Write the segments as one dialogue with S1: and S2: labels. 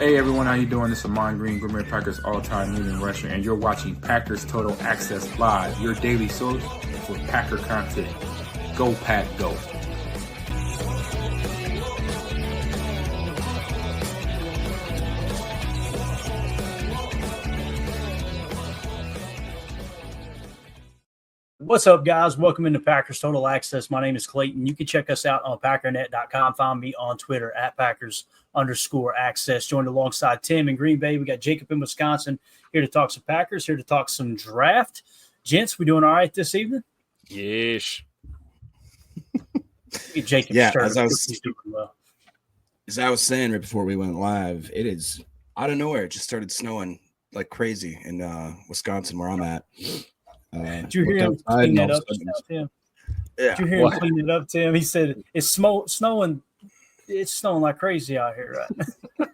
S1: Hey everyone, how you doing? This is Amon Green, Green Bay Packers all-time leading rusher, and you're watching Packers Total Access Live, your daily source for Packer content. Go Pack, go!
S2: What's up, guys? Welcome into Packers Total Access. My name is Clayton. You can check us out on packernet.com. Find me on Twitter at Packers_access. Joined alongside Tim in Green Bay. We got Jacob in Wisconsin here to talk some Packers, here to talk some draft. Gents, we doing all right this evening?
S3: Yes.
S2: Jacob,
S4: yeah, as I was saying right before we went live, it is out of nowhere. It just started snowing like crazy in Wisconsin, where I'm at.
S2: Did you hear him clean that up, Tim?
S4: Yeah.
S2: Did you hear him clean it up, Tim? He said it's snowing. It's snowing like crazy out here, right?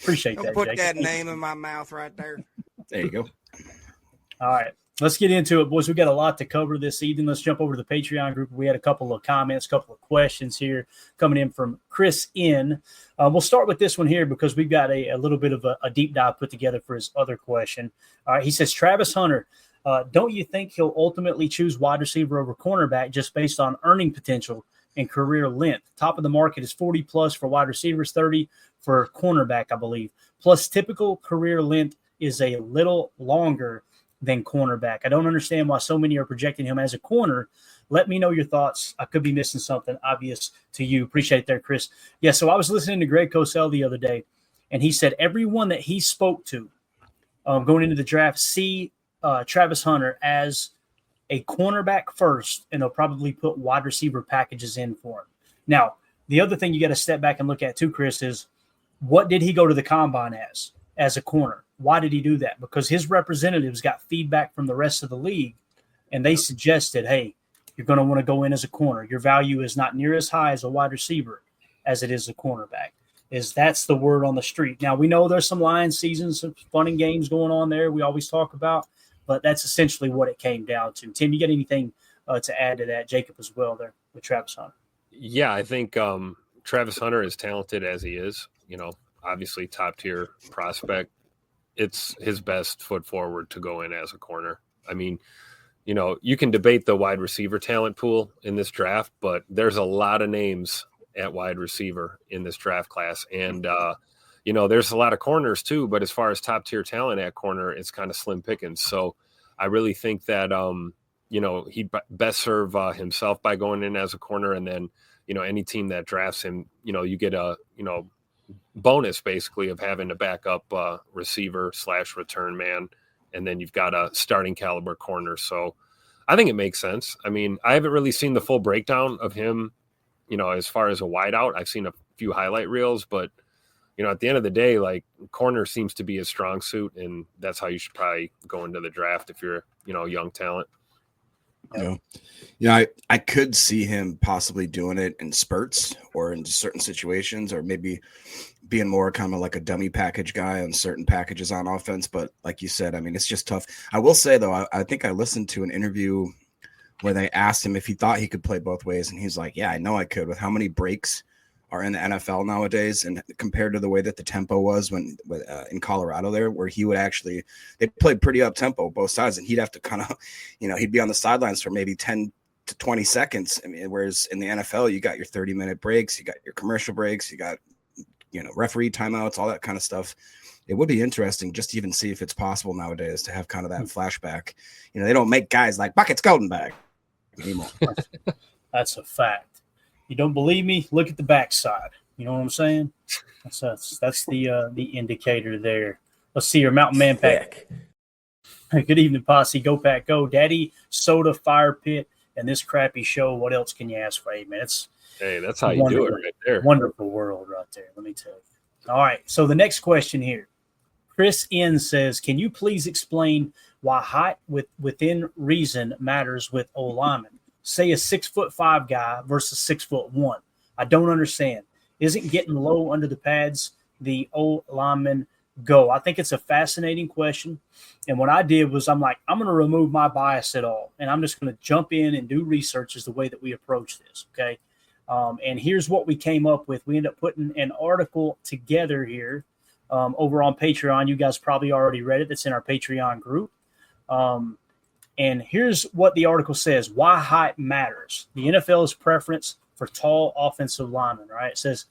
S2: Appreciate that.
S5: Put
S2: Jacob.
S5: that name in my mouth right there.
S4: There you go.
S2: All right. Let's get into it, boys. We got a lot to cover this evening. Let's jump over to the Patreon group. We had a couple of comments, a couple of questions here coming in from Chris N. We'll start with this one here because we've got a little bit of a deep dive put together for his other question. All right. He says, Travis Hunter, don't you think he'll ultimately choose wide receiver over cornerback just based on earning potential and career length? Top of the market is 40 plus for wide receivers, 30 for cornerback, I believe. Plus, typical career length is a little longer than cornerback. I don't understand why so many are projecting him as a corner. Let me know your thoughts. I could be missing something obvious to you. Appreciate it there, Chris. Yeah, so I was listening to Greg Cosell the other day, and he said everyone that he spoke to going into the draft see Travis Hunter as a cornerback first, and they'll probably put wide receiver packages in for him. Now, the other thing you got to step back and look at too, Chris, is what did he go to the combine as a corner? Why did he do that? Because his representatives got feedback from the rest of the league, and they suggested, hey, you're going to want to go in as a corner. Your value is not near as high as a wide receiver as it is a cornerback. That's the word on the street. Now, we know there's some Lions seasons, some fun and games going on there we always talk about, but that's essentially what it came down to. Tim, you got anything to add to that? Jacob as well there with Travis Hunter.
S3: Yeah, I think Travis Hunter, is talented as he is, obviously top-tier prospect. It's his best foot forward to go in as a corner. I mean, you can debate the wide receiver talent pool in this draft, but there's a lot of names at wide receiver in this draft class. And, there's a lot of corners too, but as far as top-tier talent at corner, it's kind of slim pickings. So I really think that, he'd best serve himself by going in as a corner. And then, any team that drafts him, you get a, bonus basically of having a backup receiver / return man. And then you've got a starting caliber corner. So I think it makes sense. I mean, I haven't really seen the full breakdown of him, as far as a wideout. I've seen a few highlight reels, but at the end of the day, like, corner seems to be a strong suit, and that's how you should probably go into the draft if you're, young talent.
S4: I could see him possibly doing it in spurts or in certain situations, or maybe being more kind of like a dummy package guy on certain packages on offense. But like you said, I mean, it's just tough. I will say, though, I think I listened to an interview where they asked him if he thought he could play both ways. And he's like, yeah, I know I could, with how many breaks are in the NFL nowadays, and compared to the way that the tempo was when in Colorado there, where he would actually, they played pretty up tempo both sides, and he'd have to kind of, he'd be on the sidelines for maybe 10 to 20 seconds. I mean, whereas in the NFL, you got your 30-minute breaks, you got your commercial breaks, you got, referee timeouts, all that kind of stuff. It would be interesting just to even see if it's possible nowadays to have kind of that flashback. They don't make guys like Buckets Goldenberg anymore.
S2: That's a fact. You don't believe me? Look at the backside. You know what I'm saying? That's the indicator there. Let's see here. Mountain Man Pack. Good evening, Posse. Go Pack, go. Daddy, Soda, Fire Pit, and this crappy show. What else can you ask for? Hey, man,
S3: that's how you do it right there.
S2: Wonderful world right there. Let me tell you. All right. So the next question here. Chris N says, can you please explain why height within reason matters with O-linemen? Say a 6'5" guy versus 6'1". I don't understand. Isn't getting low under the pads the O-lineman go? I think it's a fascinating question. And what I did was I'm going to remove my bias at all. And I'm just going to jump in and do research is the way that we approach this. Okay. And here's what we came up with. We ended up putting an article together here over on Patreon. You guys probably already read it. That's in our Patreon group. And here's what the article says: why height matters. The NFL's preference for tall offensive linemen, right? It says,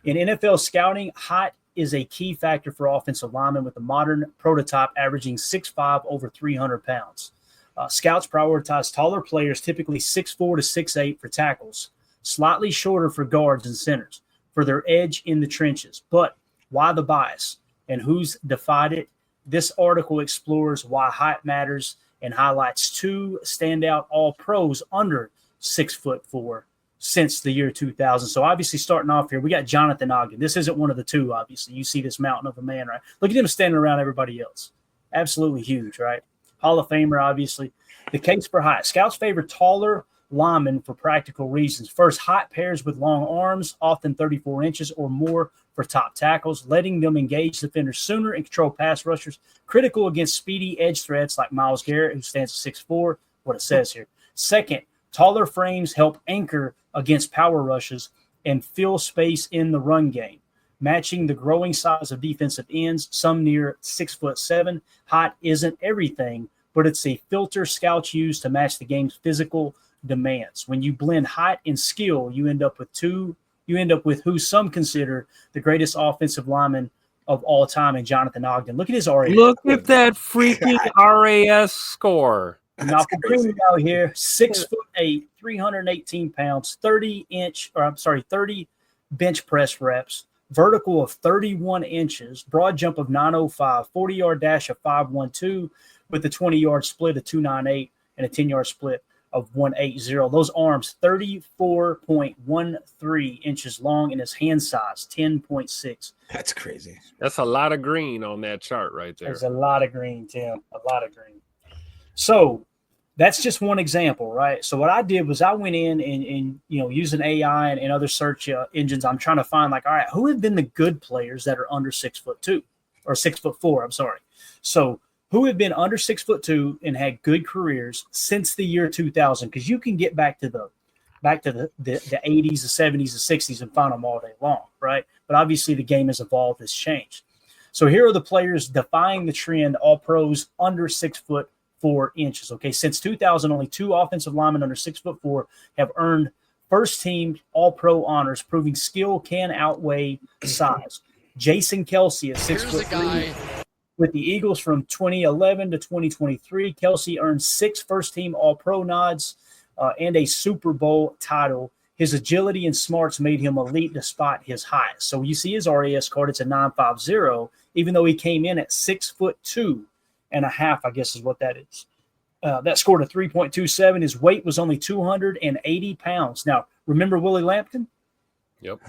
S2: in NFL scouting, height is a key factor for offensive linemen, with the modern prototype averaging 6'5", over 300 pounds. Scouts prioritize taller players, typically 6'4" to 6'8", for tackles, slightly shorter for guards and centers, for their edge in the trenches. But why the bias, and who's defied it? This article explores why height matters and highlights two standout all-pros under 6'4" since the year 2000. So obviously, starting off here, we got Jonathan Ogden. This isn't one of the two, obviously. You see this mountain of a man, right? Look at him standing around everybody else. Absolutely huge, right? Hall of Famer, obviously. The case for height. Scouts favor taller linemen for practical reasons. First, height pairs with long arms, often 34 inches or more for top tackles, letting them engage defenders sooner and control pass rushers. Critical against speedy edge threats like Myles Garrett, who stands at 6'4", what it says here. Second, taller frames help anchor against power rushes and fill space in the run game, matching the growing size of defensive ends, some near 6'7". Height isn't everything, but it's a filter scouts use to match the game's physical demands. When you blend height and skill, you end up with who some consider the greatest offensive lineman of all time in Jonathan Ogden. Look at his RAS.
S3: Look at that freaking RAS score.
S2: Now, for out here, 6'8", 318 pounds, 30 bench press reps, vertical of 31 inches, broad jump of 905, 40-yard dash of 512, with a 20-yard split of 298 and a 10-yard split of 180. Those arms, 34.13 inches long, and his hand size, 10.6.
S4: That's crazy.
S3: That's a lot of green on that chart right there.
S2: There's a lot of green, Tim, a lot of green. So that's just one example, right? So what I did was I went in and using AI and other search engines, I'm trying to find all right, who have been the good players that are under 6'2" or 6'4"? I'm sorry. So who have been under 6'2" and had good careers since the year 2000? Because you can get back to the 80s, the 70s, the 60s and find them all day long, right? But obviously the game has evolved, has changed. So here are the players defying the trend, all pros under 6'4" inches. Okay, since 2000, only two offensive linemen under 6'4" have earned first-team All-Pro honors, proving skill can outweigh size. Jason Kelce is 6'3". With the Eagles from 2011 to 2023, Kelce earned 6 first-team All-Pro nods and a Super Bowl title. His agility and smarts made him elite despite his height. So you see his RAS card, it's a 950, even though he came in at 6'2" and a half, I guess is what that is. That scored a 3.27. His weight was only 280 pounds. Now, remember Willie Lampkin?
S3: Yep.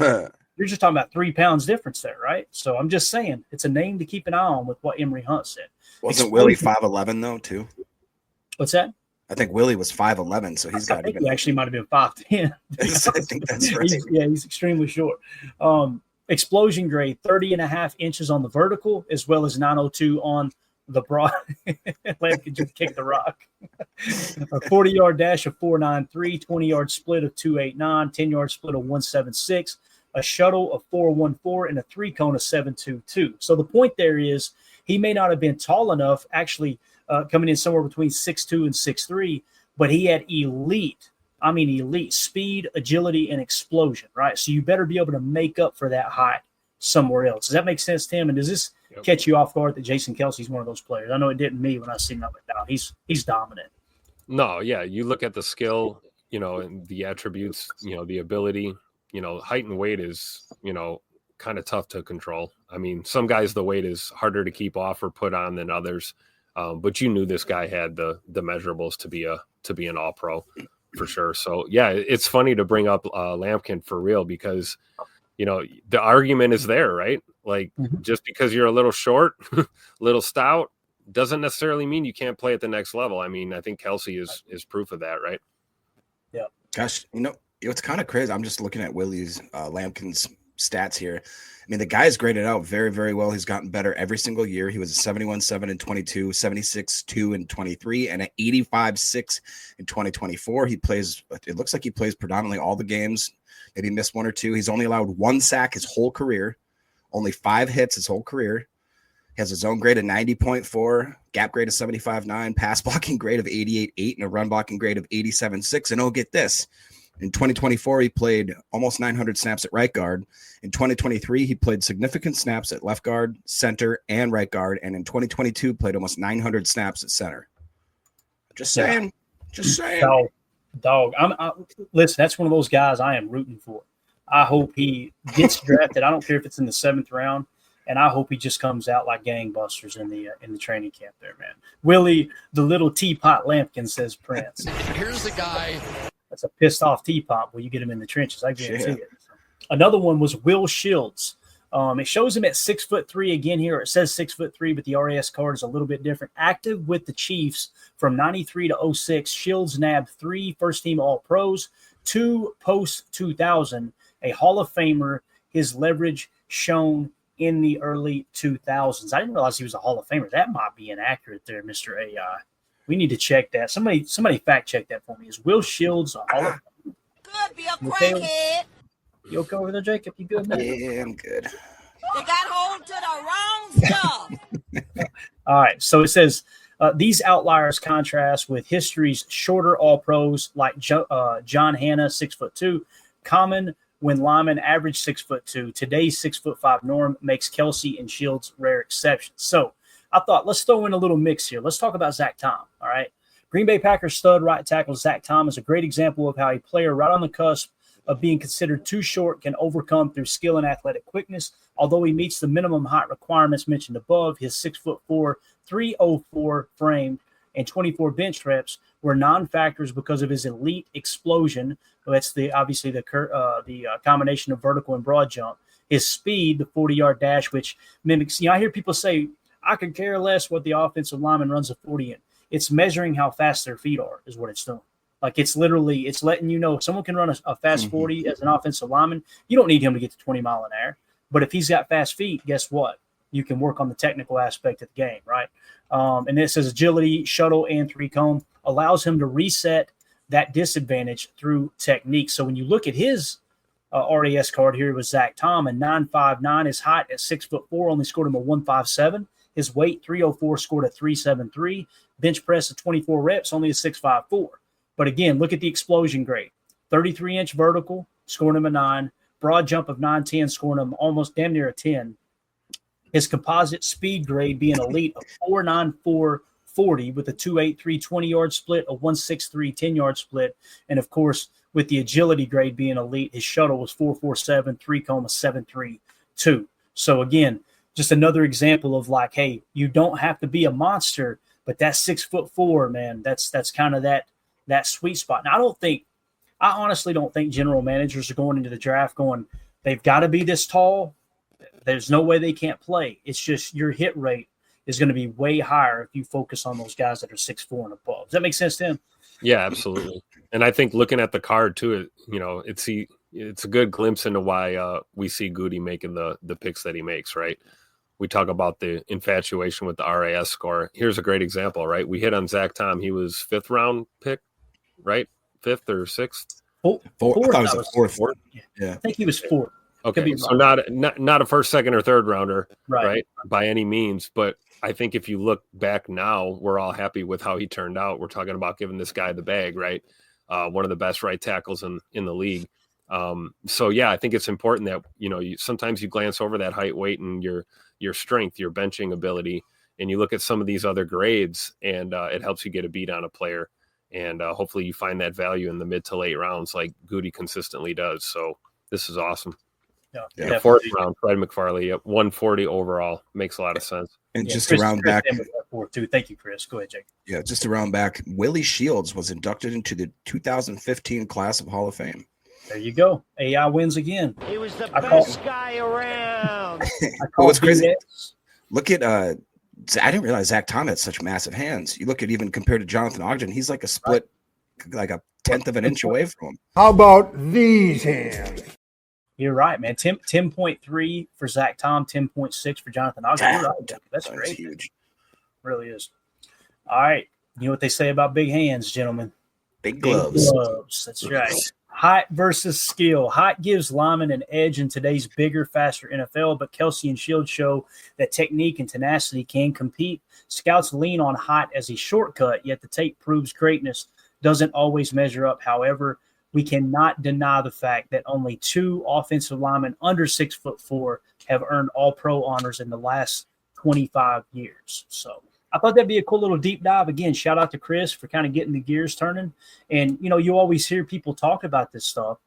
S2: You're just talking about 3 pounds difference there, right? So I'm just saying it's a name to keep an eye on with what Emory Hunt said.
S4: Wasn't Willie 5'11" though, too?
S2: What's that?
S4: I think Willie was 5'11", so he's got to be.
S2: He actually might have been 5'10".
S4: I think that's right.
S2: He's extremely short. Explosion grade, 30.5 inches on the vertical, as well as 902 on the broad. Lampkin just kicked the rock. A 40-yard dash of 493, 20-yard split of 289, 10-yard split of 176, a shuttle of 414, and a 3-cone of 722. So the point there is he may not have been tall enough, actually coming in somewhere between 6'2" and 6'3", but he had elite speed, agility, and explosion, right? So you better be able to make up for that height somewhere else. Does that make sense, Tim? And does this catch you off guard that Jason Kelce's one of those players? I know it didn't me when I seen him, but now he's dominant.
S3: No, yeah, you look at the skill, and the attributes, the ability, height and weight is, kind of tough to control. I mean, some guys, the weight is harder to keep off or put on than others. But you knew this guy had the measurables to be an all-pro for sure. So yeah, it's funny to bring up Lampkin for real because, the argument is there, right? Like just because you're a little short, little stout, doesn't necessarily mean you can't play at the next level. I mean, I think Kelce is proof of that, right?
S2: Yeah.
S4: Gosh, it's kind of crazy. I'm just looking at Willie's Lampkin's stats here. I mean, the guy's graded out very, very well. He's gotten better every single year. He was a 71.7 in 22, 76.2 in 23, and an 85.6 in 2024. It looks like he plays predominantly all the games. Maybe missed one or two. He's only allowed 1 sack his whole career, only 5 hits his whole career. He has a zone grade of 90.4, gap grade of 75.9, pass blocking grade of 88.8, and a run blocking grade of 87.6. And get this. In 2024, he played almost 900 snaps at right guard. In 2023, he played significant snaps at left guard, center, and right guard. And in 2022, played almost 900 snaps at center. Just saying.
S2: Yeah.
S4: Just saying.
S2: Dog. Listen, that's one of those guys I am rooting for. I hope he gets drafted. I don't care if it's in the 7th round. And I hope he just comes out like gangbusters in the training camp there, man. Willie, the little teapot lampkin, says Prince.
S6: Here's the guy.
S2: That's a pissed off teapot when you get him in the trenches. I guarantee it. Another one was Will Shields. It shows him at 6'3" again here. It says 6'3", but the RAS card is a little bit different. Active with the Chiefs from 93 to 06. Shields nabbed 3 first-team All-Pros, 2 post-2000, a Hall of Famer. His leverage shown in the early 2000s. I didn't realize he was a Hall of Famer. That might be inaccurate there, Mr. AI. We need to check that. Somebody fact check that for me. Is Will Shields a Hall of Famer?
S5: Could be a crackhead.
S2: You okay over there, Jacob? You good, man?
S4: Yeah, I'm good.
S5: They got hold to the wrong stuff.
S2: All right. So it says these outliers contrast with history's shorter All-Pros like John Hanna, 6'2", common when linemen average 6'2". Today's 6'5" norm makes Kelsey and Shields rare exceptions. So I thought, let's throw in a little mix here. Let's talk about Zach Tom, all right? Green Bay Packers stud right tackle Zach Tom is a great example of how a player right on the cusp of being considered too short can overcome through skill and athletic quickness. Although he meets the minimum height requirements mentioned above, his 6'4", 304 frame and 24 bench reps were non-factors because of his elite explosion. That's obviously the combination of vertical and broad jump. His speed, the 40-yard dash, which mimics. I hear people say, I could care less what the offensive lineman runs a 40 in. It's measuring how fast their feet are is what it's doing. Like it's letting you know if someone can run a fast 40 as an offensive lineman, you don't need him to get to 20 mile an hour. But if he's got fast feet, guess what? You can work on the technical aspect of the game, right? And it says agility, shuttle, and 3-cone allows him to reset that disadvantage through technique. So when you look at his RAS card here with Zach Tom, a 9.59, his height at 6'4", only scored him a 1.57. His weight, 304, scored a 3.73. Bench press of 24 reps, only a 6.54. But again, look at the explosion grade. 33-inch vertical, scoring him a 9. Broad jump of 9.10, scoring him almost damn near a 10. His composite speed grade being elite of 4.9440 with a 2.83 20-yard split, a 1.63 10-yard split. And, of course, with the agility grade being elite, his shuttle was 4.47, 3-cone, 7.32. So, again, just another example of like, hey, you don't have to be a monster, but that 6'4", man, that's kind of that sweet spot. Now, I honestly don't think general managers are going into the draft going, they've got to be this tall. There's no way they can't play. It's just your hit rate is going to be way higher if you focus on those guys that are 6'4" and above. Does that make sense, Tim? Yeah,
S3: absolutely. And I think looking at the card too, it's a good glimpse into why we see Goody making the picks that he makes, right? We talk about the infatuation with the RAS score. Here's a great example, right? We hit on Zach Tom. He was 5th round pick, right? 5th or 6th?
S4: Fourth. I thought it was fourth.
S2: Yeah. I think he was 4th.
S3: Okay, so not a 1st, 2nd, or 3rd rounder, right? By any means. But I think if you look back now, we're all happy with how he turned out. We're talking about giving this guy the bag, right? One of the best right tackles in the league. So yeah, I think it's important that sometimes you glance over that height, weight, and your strength, your benching ability, and you look at some of these other grades, and it helps you get a beat on a player. And hopefully you find that value in the mid to late rounds like Goody consistently does. So this is awesome.
S2: Yeah.
S3: 4th round, Fred McFarley at 140 overall makes a lot of sense.
S4: And just to round back,
S2: thank you, Chris. Go ahead, Jake.
S4: Yeah, just to round back, Willie Shields was inducted into the 2015 class of Hall of Fame.
S2: There you go. AI wins again.
S5: He was the best guy around.
S4: What's crazy? Look at I didn't realize Zach Tom had such massive hands. You look at even compared to Jonathan Ogden, he's like a split, like a 1/10 of an inch away from him.
S7: How about these hands?
S2: You're right, man. 10.3 for Zach Tom, 10.6 for Jonathan Ogden. You're right. That's great.
S4: Huge.
S2: Really is. All right. You know what they say about big hands, gentlemen?
S4: Big gloves.
S2: That's right. Height versus skill. Height gives linemen an edge in today's bigger, faster NFL, but Kelsey and Shields show that technique and tenacity can compete. Scouts lean on height as a shortcut, yet the tape proves greatness doesn't always measure up. However, we cannot deny the fact that only 2 offensive linemen under 6'4" have earned All-Pro honors in the last 25 years. So I thought that'd be a cool little deep dive. Again, shout out to Chris for kind of getting the gears turning. And, you know, you always hear people talk about this stuff,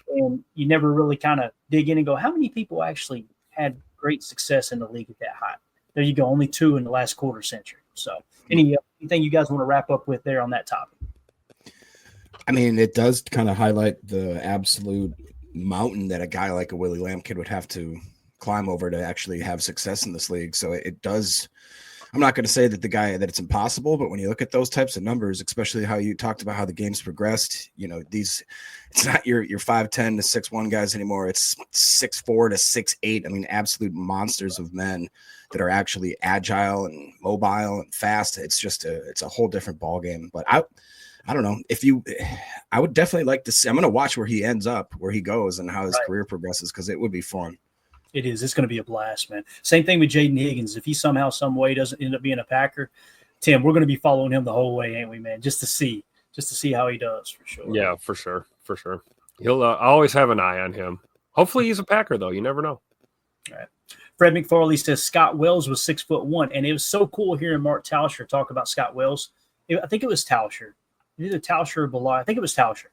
S2: and you never really kind of dig in and go, how many people actually had great success in the league at that height? There you go, only 2 in the last quarter century. So anything you guys want to wrap up with there on that topic?
S4: I mean, it does kind of highlight the absolute mountain that a guy like a Willie Lampkin would have to climb over to actually have success in this league. So it does. I'm not going to say that it's impossible, but when you look at those types of numbers, especially how you talked about how the game's progressed, you know, it's not your 5'10" to 6'1" guys anymore. It's 6'4" to 6'8". I mean, absolute monsters of men that are actually agile and mobile and fast. It's just it's a whole different ball game. But I don't know I would definitely like to see. I'm going to watch where he ends up, where he goes, and how his career progresses, because it would be fun.
S2: It is. It's going to be a blast, man. Same thing with Jaden Higgins. If he somehow, some way doesn't end up being a Packer, Tim, we're going to be following him the whole way, ain't we, man? Just to see how he does, for sure.
S3: Yeah, for sure. He'll I always have an eye on him. Hopefully he's a Packer, though. You never know.
S2: All right. Fred McFarley says Scott Wells was 6'1", and it was so cool hearing Mark Tauscher talk about Scott Wells. I think it was Tauscher. Either Tauscher or Belay. I think it was Tauscher.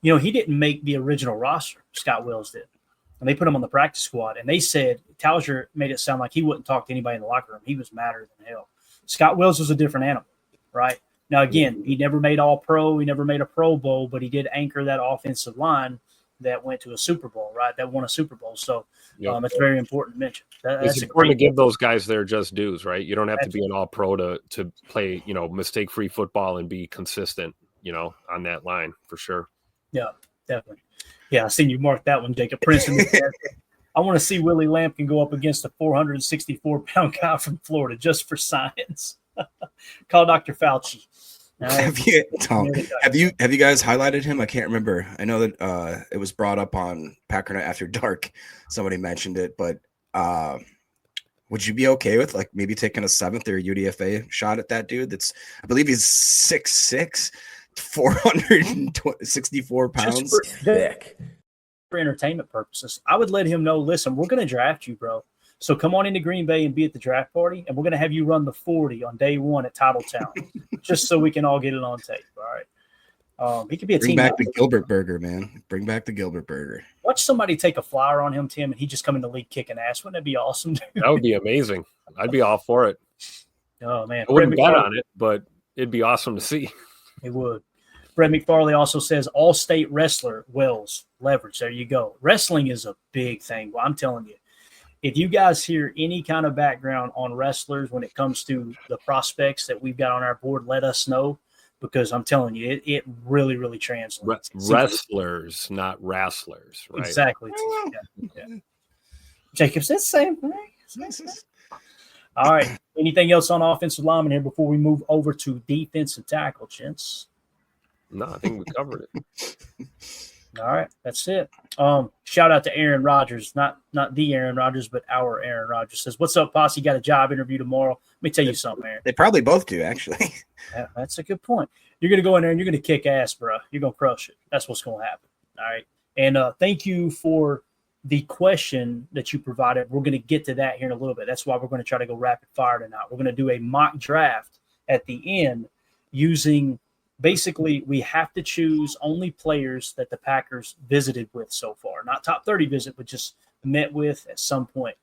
S2: You know, he didn't make the original roster. Scott Wells did. And they put him on the practice squad. And they said Tauscher made it sound like he wouldn't talk to anybody in the locker room. He was madder than hell. Scott Wells was a different animal, right? Now, again, he never made All-Pro. He never made a Pro Bowl, but he did anchor that offensive line that went to a Super Bowl, right? That won a Super Bowl. So it's very important to mention.
S3: It's important to give those guys their just dues, right? You don't have to be an All-Pro to play, you know, mistake-free football and be consistent, you know, on that line for sure.
S2: Yeah, definitely. Yeah, I seen you mark that one, Jacob Princeton. I want to see Willie Lampkin go up against a 464-pound guy from Florida just for science. Call Dr. Fauci.
S4: Have you guys highlighted him? I can't remember. I know that it was brought up on Packernet After Dark. Somebody mentioned it, but would you be okay with like maybe taking a 7th or UDFA shot at that dude? I believe he's 6'6", 464 pounds.
S2: For entertainment purposes, I would let him know, listen, we're going to draft you, bro. So come on into Green Bay and be at the draft party, and we're going to have you run the 40 on day 1 at Titletown, just so we can all get it on tape. All right. He could be a team.
S4: Bring back the Gilbert Burger, man. Bring back the Gilbert Burger.
S2: Watch somebody take a flyer on him, Tim, and he just come in the league kicking ass. Wouldn't that be awesome?
S3: That would be amazing. I'd be all for it.
S2: Oh, man.
S3: I wouldn't bet on it, but it'd be awesome to see.
S2: It would. Fred McFarley also says all-state wrestler Wells leverage. There you go. Wrestling is a big thing. Well, I'm telling you, if you guys hear any kind of background on wrestlers when it comes to the prospects that we've got on our board, let us know, because I'm telling you, it really, really translates.
S3: Wrestlers, not wrestlers, right?
S2: Exactly. Yeah. Jacob said the same thing. All right. Anything else on offensive lineman here before we move over to defensive tackle, gents?
S3: No, I think we covered it.
S2: All right, that's it. Shout out to Aaron Rodgers, not the Aaron Rodgers, but our Aaron Rodgers says, "What's up, Posse? Got a job interview tomorrow." Let me tell you something, Aaron.
S4: They probably both do, actually.
S2: Yeah, that's a good point. You're gonna go in there and you're gonna kick ass, bro. You're gonna crush it. That's what's gonna happen. All right. And thank you for the question that you provided. We're gonna get to that here in a little bit. That's why we're gonna try to go rapid fire tonight. We're gonna do a mock draft at the end using. Basically, we have to choose only players that the Packers visited with so far. Not top 30 visit, but just met with at some point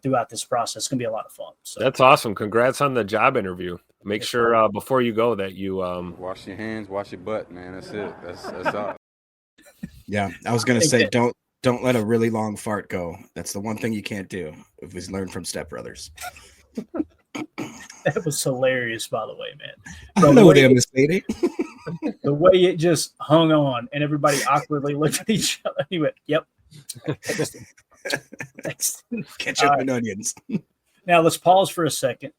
S2: throughout this process. It's going to be a lot of fun. So
S3: that's awesome. Congrats on the job interview. Make sure before you go that you
S6: wash your hands, wash your butt, man. That's it. That's all.
S4: Yeah, I was going to say don't let a really long fart go. That's the one thing you can't do if we learn from Step Brothers.
S2: That was hilarious, by the way, man.
S4: I don't know what I'm saying.
S2: The way it just hung on and everybody awkwardly looked at each other. He went, "Yep,
S4: Ketchup and onions.
S2: Now let's pause for a second.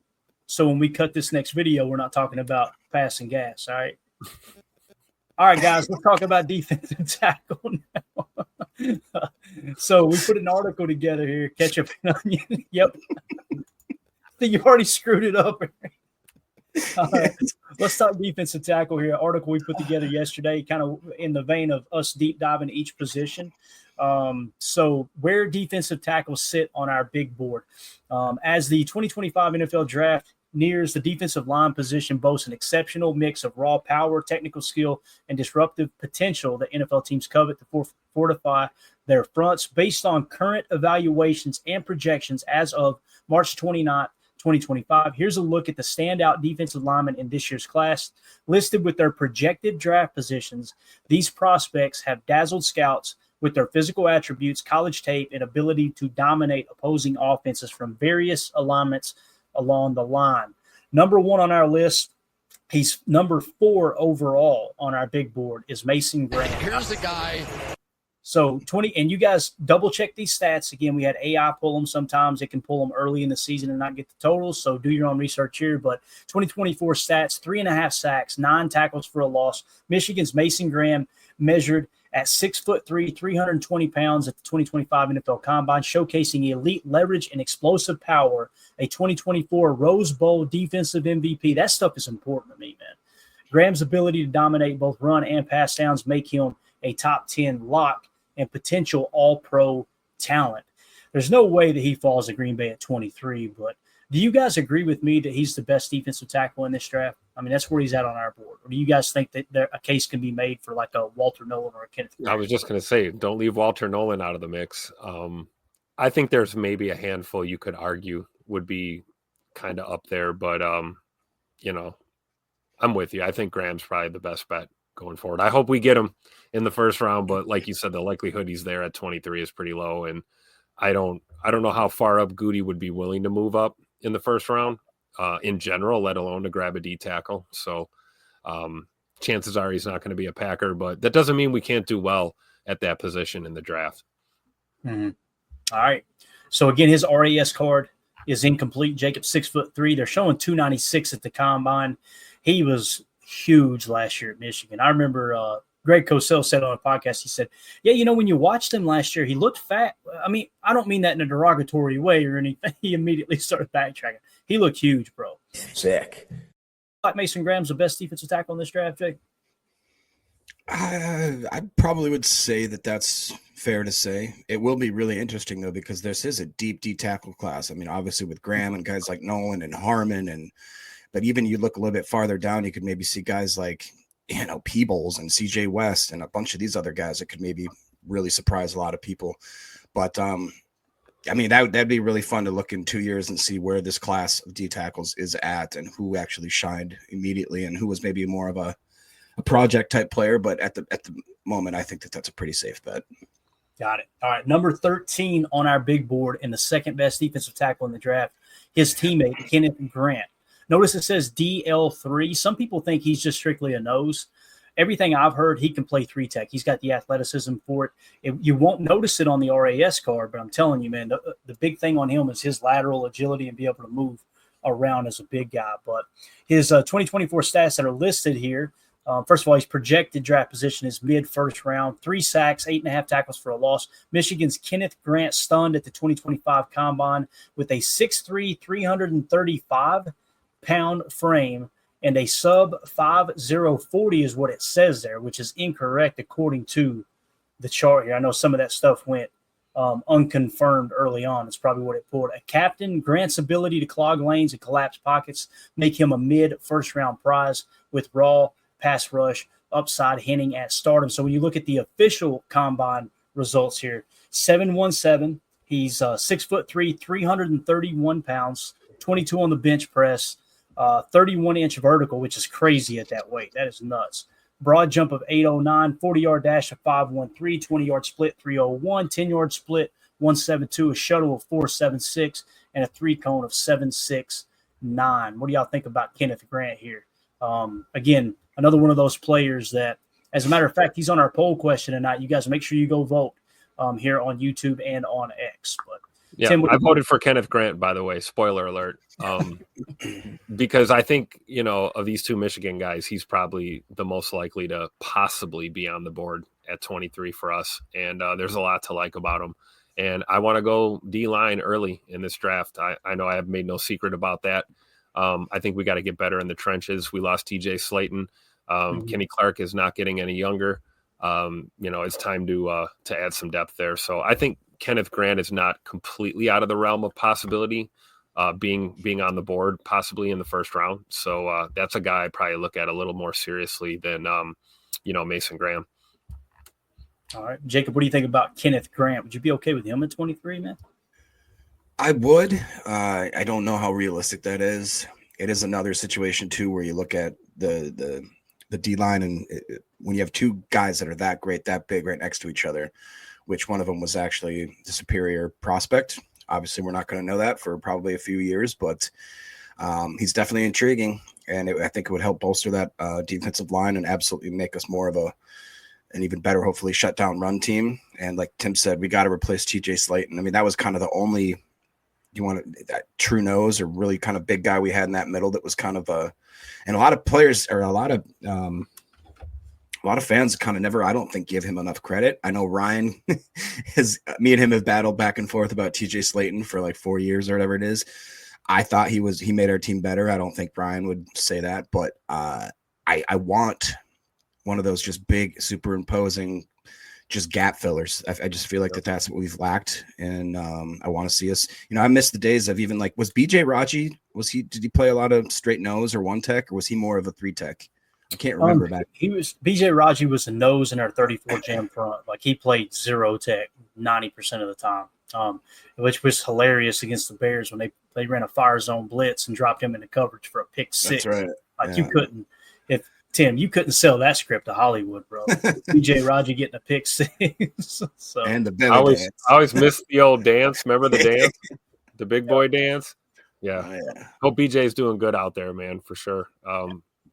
S2: So when we cut this next video, we're not talking about passing gas. All right. All right, guys, let's talk about defensive tackle now. So we put an article together here. Ketchup and onion. Yep. I think you already screwed it up. All right. Let's talk defensive tackle here. Article we put together yesterday, kind of in the vein of us deep diving each position. So where defensive tackles sit on our big board. As the 2025 NFL draft nears, the defensive line position boasts an exceptional mix of raw power, technical skill, and disruptive potential that NFL teams covet to fortify their fronts. Based on current evaluations and projections as of March 29th, 2025, here's a look at the standout defensive linemen in this year's class. Listed with their projected draft positions, these prospects have dazzled scouts with their physical attributes, college tape, and ability to dominate opposing offenses from various alignments along the line. Number one on our list, he's number 4 overall on our big board, is Mason Graham.
S7: Here's the guy.
S2: So 20, and you guys double check these stats. Again, we had AI pull them sometimes. It can pull them early in the season and not get the totals. So do your own research here. But 2024 stats, 3.5 sacks, 9 tackles for a loss. Michigan's Mason Graham measured at 6'3", 320 pounds at the 2025 NFL Combine, showcasing elite leverage and explosive power, a 2024 Rose Bowl defensive MVP. That stuff is important to me, man. Graham's ability to dominate both run and pass downs make him a top 10 lock and potential all-pro talent. There's no way that he falls to Green Bay at 23, but do you guys agree with me that he's the best defensive tackle in this draft? I mean, that's where he's at on our board. Or do you guys think that a case can be made for like a Walter Nolan or a Kenneth Graham?
S3: I was just going to say, don't leave Walter Nolan out of the mix. I think there's maybe a handful you could argue would be kind of up there, but, you know, I'm with you. I think Graham's probably the best bet going forward. I hope we get him in the first round, but like you said, the likelihood he's there at 23 is pretty low. And I don't know how far up Goody would be willing to move up in the first round in general, let alone to grab a D tackle. So chances are he's not going to be a Packer, but that doesn't mean we can't do well at that position in the draft.
S2: Mm-hmm. All right. So again, his RAS card is incomplete. Jacob's 6'3". They're showing 296 at the combine. He was huge last year at Michigan. I remember Greg Cosell said on a podcast, he said, yeah, you know, when you watched him last year, he looked fat. I mean, I don't mean that in a derogatory way or anything. He immediately started backtracking. He looked huge, bro.
S7: Sick.
S2: Like Mason Graham's the best defensive tackle in this draft, Jake?
S4: I probably would say that that's fair to say. It will be really interesting, though, because this is a deep D tackle class. I mean, obviously with Graham and guys like Nolan and Harmon, but even you look a little bit farther down, you could maybe see guys like, you know, Peebles and CJ West and a bunch of these other guys that could maybe really surprise a lot of people. But I mean, that'd be really fun to look in 2 years and see where this class of D tackles is at and who actually shined immediately and who was maybe more of a project type player. But at the moment, I think that that's a pretty safe bet.
S2: Got it. All right. Number 13 on our big board and the second best defensive tackle in the draft, his teammate, Kenneth Grant. Notice it says DL3. Some people think he's just strictly a nose. Everything I've heard, he can play 3-tech. He's got the athleticism for it. You won't notice it on the RAS card, but I'm telling you, man, the big thing on him is his lateral agility and be able to move around as a big guy. But his 2024 stats that are listed here, first of all, his projected draft position is mid-first round, 3 sacks, 8.5 tackles for a loss. Michigan's Kenneth Grant stunned at the 2025 Combine with a 6'3", 335-pound frame and a sub 5.040 is what it says there, which is incorrect according to the chart here. I know some of that stuff went unconfirmed early on. It's probably what it pulled. A captain, Grant's ability to clog lanes and collapse pockets make him a mid-first round prize with raw pass rush upside hinting at stardom. So when you look at the official combine results here, 7'17", he's 6'3", 331 pounds, 22 on the bench press, 31-inch vertical, which is crazy at that weight. That is nuts. Broad jump of 809, 40-yard dash of 513, 20-yard split 301, 10-yard split 172, a shuttle of 476, and a 3-cone of 769. What do y'all think about Kenneth Grant here? Again, another one of those players that, as a matter of fact, he's on our poll question tonight. You guys make sure you go vote. here on YouTube and on X. But
S3: Yeah,
S2: Tim,
S3: I voted for Kenneth Grant, by the way. Spoiler alert. Because I think, of these two Michigan guys, he's probably the most likely to possibly be on the board at 23 for us. And there's a lot to like about him. And I want to go D-line early in this draft. I know I have made no secret about that. I think we got to get better in the trenches. We lost TJ Slayton. Kenny Clark is not getting any younger. It's time to add some depth there. So I think Kenneth Grant is not completely out of the realm of possibility, being on the board possibly in the first round. So that's a guy I probably look at a little more seriously than Mason Graham.
S2: All right, Jacob, what do you think about Kenneth Grant? Would you be okay with him at 23, man?
S4: I would. I don't know how realistic that is. It is another situation too where you look at the D line, and when you have two guys that are that great, that big, right next to each other, which one of them was actually the superior prospect. Obviously, we're not going to know that for probably a few years, but he's definitely intriguing, and I think it would help bolster that defensive line and absolutely make us more of an even better, hopefully, shutdown run team. And like Tim said, we got to replace TJ Slayton. I mean, that was kind of the only that true nose or really kind of big guy we had in that middle that was kind of and a lot of players or a lot of fans kind of never, I don't think, give him enough credit. I know Ryan me and him have battled back and forth about TJ Slayton for like 4 years or whatever it is. I thought he made our team better. I don't think Brian would say that, but I want one of those just big superimposing, just gap fillers. I just feel like that's what we've lacked. And I want to see us, I miss the days of even like, was BJ Raji, did he play a lot of straight nose or one tech, or was he more of a three tech? I can't remember that.
S2: BJ Raji was a nose in our 34 jam front. Like he played zero tech 90% of the time, which was hilarious against the Bears when they ran a fire zone blitz and dropped him into coverage for a pick six.
S4: That's right.
S2: Like you couldn't, Tim, you couldn't sell that script to Hollywood, bro. BJ Raji getting a pick six. So.
S4: And the
S3: I always miss the old dance. Remember the dance? The big boy dance? Yeah.
S4: Oh, yeah.
S3: Hope BJ's doing good out there, man, for sure.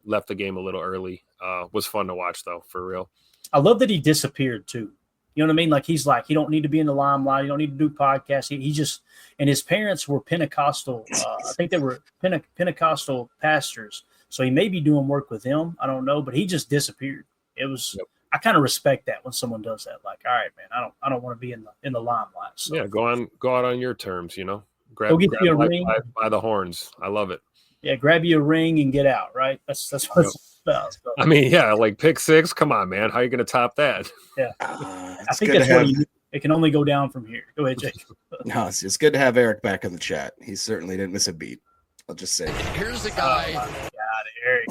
S3: Left the game a little early. Was fun to watch, though, for real.
S2: I love that he disappeared, too. You know what I mean? Like, he's like, he don't need to be in the limelight. He don't need to do podcasts. He just – and his parents were Pentecostal. I think they were Pentecostal pastors. So he may be doing work with them. I don't know. But he just disappeared. It was – I kind of respect that when someone does that. Like, all right, man, I don't want to be in the limelight. So.
S3: Yeah, go out on your terms, Grab
S2: you a ring.
S3: By the horns. I love it.
S2: Yeah, grab you a ring and get out, right? That's what it's about. So.
S3: I mean, yeah, like pick six. Come on, man. How are you going to top that?
S2: Yeah. I think that's what it can only go down from here. Go ahead, Jake.
S4: No, it's good to have Eric back in the chat. He certainly didn't miss a beat. I'll just say.
S5: Here's the guy.
S2: Oh, my God, Eric.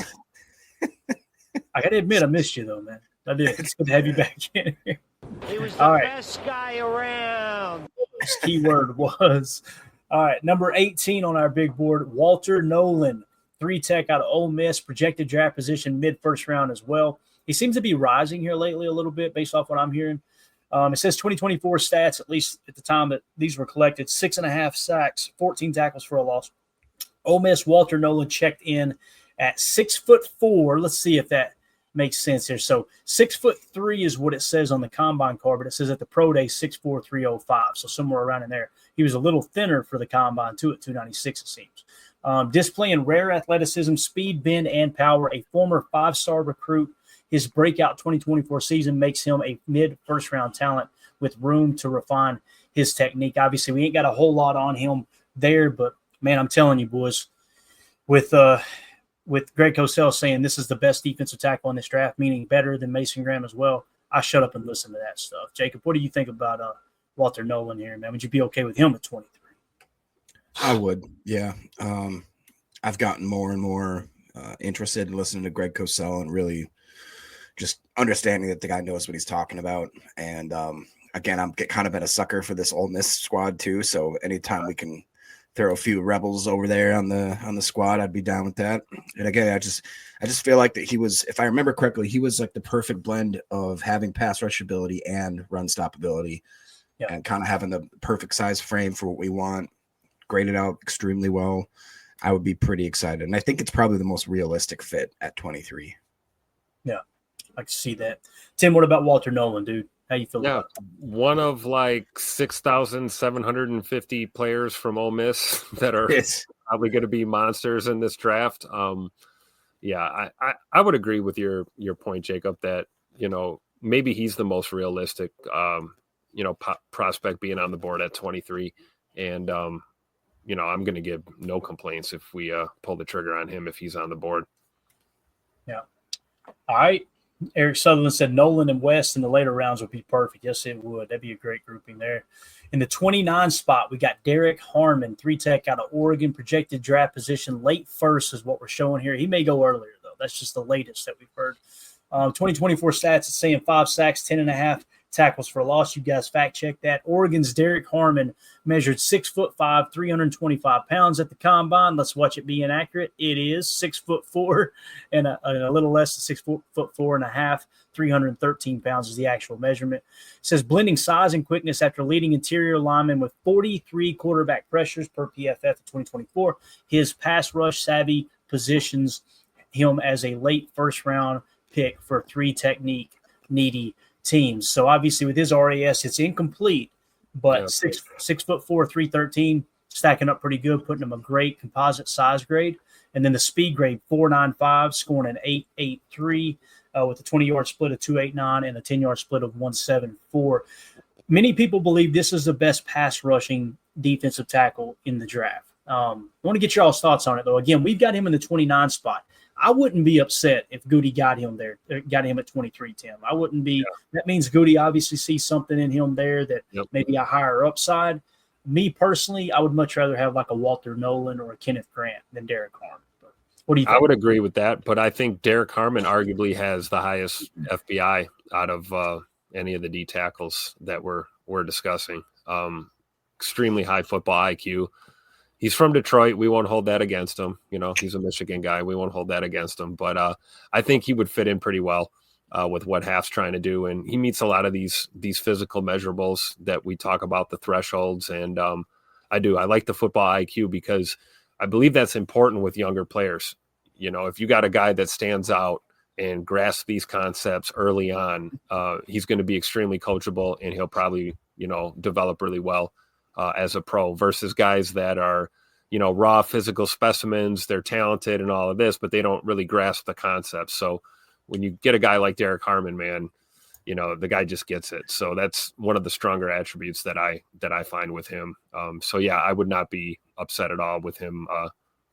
S2: I got to admit, I missed you, though, man. I did. It's good to have you back in here.
S7: He was the
S2: All right.
S7: best guy around.
S2: His keyword was. All right, number 18 on our big board, Walter Nolan, 3-tech out of Ole Miss, projected draft position mid-first round as well. He seems to be rising here lately a little bit based off what I'm hearing. It says 2024 stats, at least at the time that these were collected, 6.5 sacks, 14 tackles for a loss. Ole Miss, Walter Nolan checked in at 6'4". Let's see if that makes sense here. So 6'3" is what it says on the combine card, but it says at the pro day 6'4", 305. So somewhere around in there. He was a little thinner for the combine too at 296, it seems. Displaying rare athleticism, speed, bend, and power. A former 5-star recruit. His breakout 2024 season makes him a mid-first round talent with room to refine his technique. Obviously, we ain't got a whole lot on him there, but man, I'm telling you, boys, with Greg Cosell saying this is the best defensive tackle in this draft, meaning better than Mason Graham as well, I shut up and listen to that stuff. Jacob, what do you think about Walter Nolan here, man? Would you be okay with him at 23?
S4: I would, yeah. I've gotten more and more interested in listening to Greg Cosell and really just understanding that the guy knows what he's talking about. And again, I'm kind of been a sucker for this Ole Miss squad too. So anytime we can throw a few rebels over there on the squad, I'd be down with that. And again, I just feel like that he was, if I remember correctly, he was like the perfect blend of having pass rush ability and run stop ability, and kind of having the perfect size frame for what we want. Graded out extremely well. I would be pretty excited, and I think it's probably the most realistic fit at 23.
S2: Yeah, I can see that. Tim, what about Walter Nolan, dude? How you feel
S3: Yeah,
S2: about it?
S3: one of like 6,750 players from Ole Miss that are
S4: It's
S3: probably going to be monsters in this draft. Yeah, I would agree with your point, Jacob, that, maybe he's the most realistic, prospect being on the board at 23. And, I'm going to give no complaints if we pull the trigger on him if he's on the board.
S2: Yeah. All right. Eric Sutherland said Nolan and West in the later rounds would be perfect. Yes, it would. That'd be a great grouping there. In the 29 spot, we got Derek Harmon, 3-tech out of Oregon, projected draft position late first is what we're showing here. He may go earlier, though. That's just the latest that we've heard. 2024 stats is saying 5 sacks, 10.5 tackles for loss. You guys fact check that. Oregon's Derek Harmon measured 6'5", 325 pounds at the combine. Let's watch it be inaccurate. It is 6'4" and a little less than 6'4.5", 313 pounds is the actual measurement. It says blending size and quickness after leading interior lineman with 43 quarterback pressures per PFF in 2024. His pass rush savvy positions him as a late first round pick for 3 technique needy teams. So obviously with his RAS, it's incomplete, but 6'4", 313, stacking up pretty good, putting him a great composite size grade. And then the speed grade 4.95, scoring an 8.83 with a 20-yard split of 2.89 and a 10-yard split of 1.74. Many people believe this is the best pass rushing defensive tackle in the draft. I want to get your all's thoughts on it, though. Again, we've got him in the 29 spot. I wouldn't be upset if Goody got him there, got him at 23, Tim. I wouldn't be. Yeah. That means Goody obviously sees something in him there that maybe a higher upside. Me personally, I would much rather have like a Walter Nolan or a Kenneth Grant than Derek Harmon. But what do you think?
S3: I would agree with that, but I think Derek Harmon arguably has the highest FBI out of any of the D tackles that we're discussing. Extremely high football IQ. He's from Detroit. We won't hold that against him. He's a Michigan guy. We won't hold that against him. But I think he would fit in pretty well with what Half's trying to do. And he meets a lot of these physical measurables that we talk about, the thresholds. And I like the football IQ because I believe that's important with younger players. If you got a guy that stands out and grasps these concepts early on, he's going to be extremely coachable and he'll probably, develop really well as a pro versus guys that are, raw physical specimens. They're talented and all of this, but they don't really grasp the concepts. So when you get a guy like Derek Harmon, man, the guy just gets it. So that's one of the stronger attributes that I find with him. So yeah, I would not be upset at all with him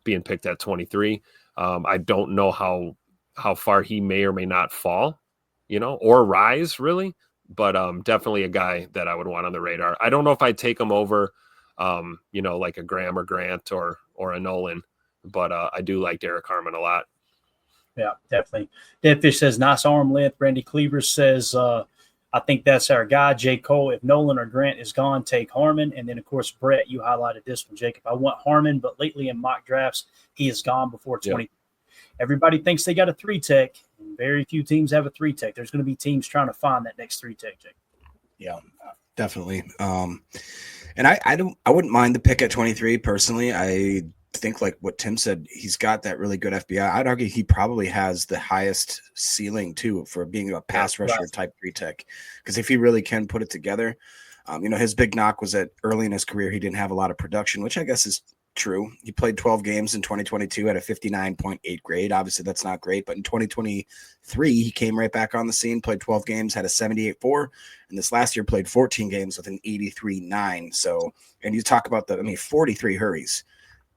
S3: being picked at 23. I don't know how far he may or may not fall, or rise really. But definitely a guy that I would want on the radar. I don't know if I'd take him over, like a Graham or Grant or a Nolan, but I do like Derek Harmon a lot.
S2: Yeah, definitely. Deadfish says, nice arm length. Randy Cleaver says, I think that's our guy. J. Cole, if Nolan or Grant is gone, take Harmon. And then, of course, Brett, you highlighted this one, Jacob. I want Harmon, but lately in mock drafts, he is gone before 20. Yep. Everybody thinks they got a 3-tech. Very few teams have a 3-tech. There's going to be teams trying to find that next 3-tech, Jake.
S4: Yeah, definitely. And I wouldn't mind the pick at 23 personally. I think like what Tim said, he's got that really good FBI. I'd argue he probably has the highest ceiling too for being a pass rusher type 3-tech. Because if he really can put it together, his big knock was that early in his career he didn't have a lot of production, which I guess is true. He played 12 games in 2022 at a 59.8 grade. Obviously, that's not great. But in 2023, he came right back on the scene, played 12 games, had a 78.4. And this last year played 14 games with an 83.9. So, and you talk about 43 hurries.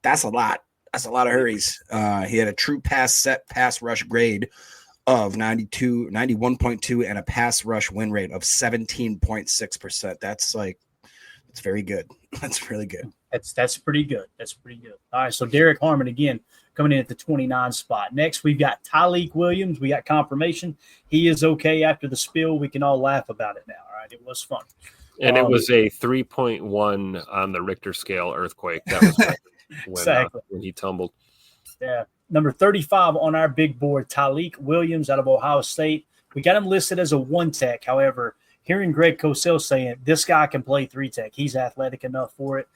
S4: That's a lot. That's a lot of hurries. He had a true pass rush grade of 91.2 and a pass rush win rate of 17.6%. That's very good. That's really good.
S2: That's pretty good. That's pretty good. All right, so Derek Harmon again coming in at the 29 spot. Next, we've got Tyleik Williams. We got confirmation. He is okay after the spill. We can all laugh about it now. All right, it was fun.
S3: And it was a 3.1 on the Richter scale earthquake. That was
S2: exactly
S3: when he tumbled.
S2: Yeah. Number 35 on our big board, Tyleik Williams out of Ohio State. We got him listed as a 1-tech. However, hearing Greg Cosell saying this guy can play 3-tech, he's athletic enough for it.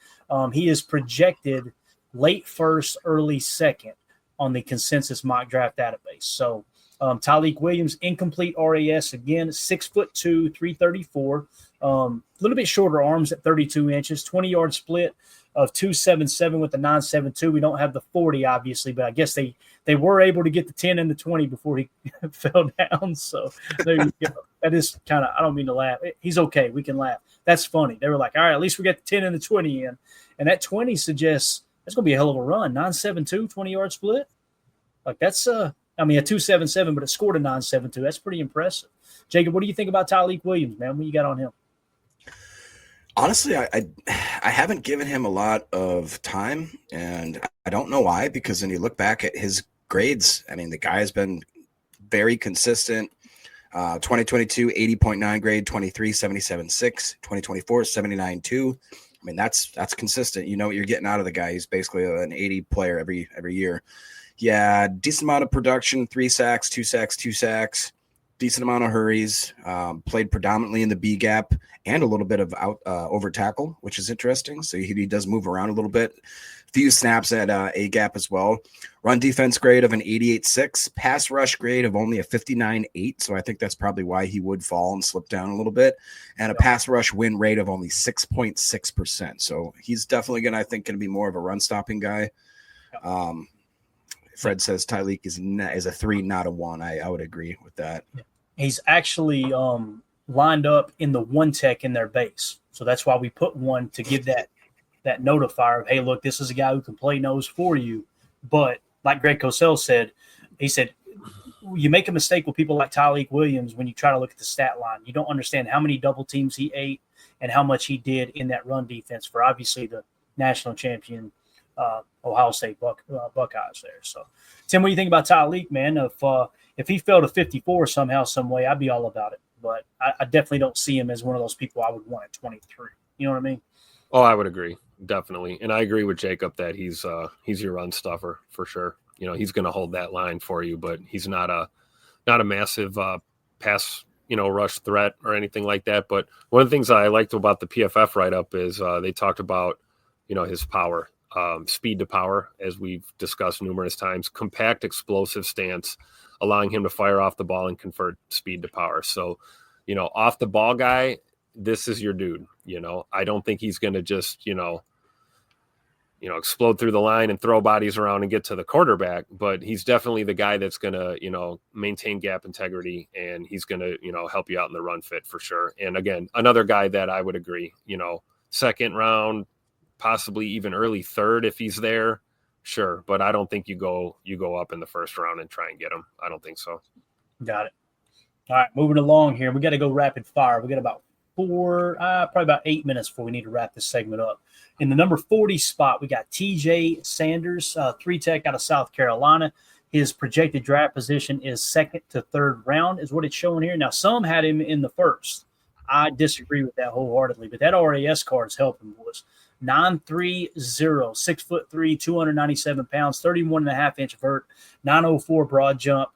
S2: He is projected late first, early second on the consensus mock draft database. So Tyleik Williams, incomplete RAS again, 6'2", 334. A little bit shorter arms at 32 inches, 20-yard split of 277 with the 972. We don't have the 40, obviously, but I guess they were able to get the 10 and the 20 before he fell down. So there you go. That is kind of, I don't mean to laugh. He's okay. We can laugh. That's funny. They were like, all right, at least we got the 10 and the 20 in. And that 20 suggests that's going to be a hell of a run. 972, 20-yard split. Like that's a 277, but it scored a 972. That's pretty impressive. Jacob, what do you think about Tyleik Williams, man? What you got on him?
S4: Honestly, I haven't given him a lot of time, and I don't know why, because when you look back at his grades, I mean, the guy has been very consistent. 2022, 80.9 grade, 23, 77.6, 2024, 79.2. I mean, that's consistent. You know what you're getting out of the guy. He's basically an 80 player every year. Yeah, decent amount of production, 3 sacks, 2 sacks, 2 sacks, decent amount of hurries, played predominantly in the B gap and a little bit of over tackle, which is interesting. So he does move around a little bit. Few snaps at A gap as well. Run defense grade of an 88.6, pass rush grade of only a 59.8. So I think that's probably why he would fall and slip down a little bit. And a pass rush win rate of only 6.6%. So he's definitely going to be more of a run stopping guy. Fred says Tyleik is a 3, not a 1. I would agree with that.
S2: He's actually lined up in the 1 tech in their base. So that's why we put 1 to give that notifier of, hey, look, this is a guy who can play nose for you. But like Greg Cosell said, he said, you make a mistake with people like Tyleik Williams when you try to look at the stat line. You don't understand how many double teams he ate and how much he did in that run defense for obviously the national champion Ohio State Buckeyes there. So, Tim, what do you think about Tyleik, man? If he fell to 54 somehow, some way, I'd be all about it. But I definitely don't see him as one of those people I would want at 23. You know what I mean?
S3: Oh, I would agree. Definitely. And I agree with Jacob that he's your run stuffer for sure. You know, he's going to hold that line for you, but he's not a massive pass, rush threat or anything like that. But one of the things I liked about the PFF write-up is they talked about, his power, speed to power, as we've discussed numerous times, compact, explosive stance, allowing him to fire off the ball and convert speed to power. So, off the ball guy, this is your dude. I don't think he's going to just, explode through the line and throw bodies around and get to the quarterback, but he's definitely the guy that's going to, maintain gap integrity, and he's going to, help you out in the run fit for sure. And again, another guy that I would agree, second round, possibly even early third if he's there, sure. But I don't think you go up in the first round and try and get him. I don't think so.
S2: Got it. All right, moving along here. We got to go rapid fire. We got about probably about 8 minutes before we need to wrap this segment up. In the number 40 spot, we got TJ Sanders, 3-tech out of South Carolina. His projected draft position is second to third round, is what it's showing here. Now, some had him in the first. I disagree with that wholeheartedly, but that RAS card is helping, boys. 930, 6'3", 297 pounds, 31.5-inch vert, 904 broad jump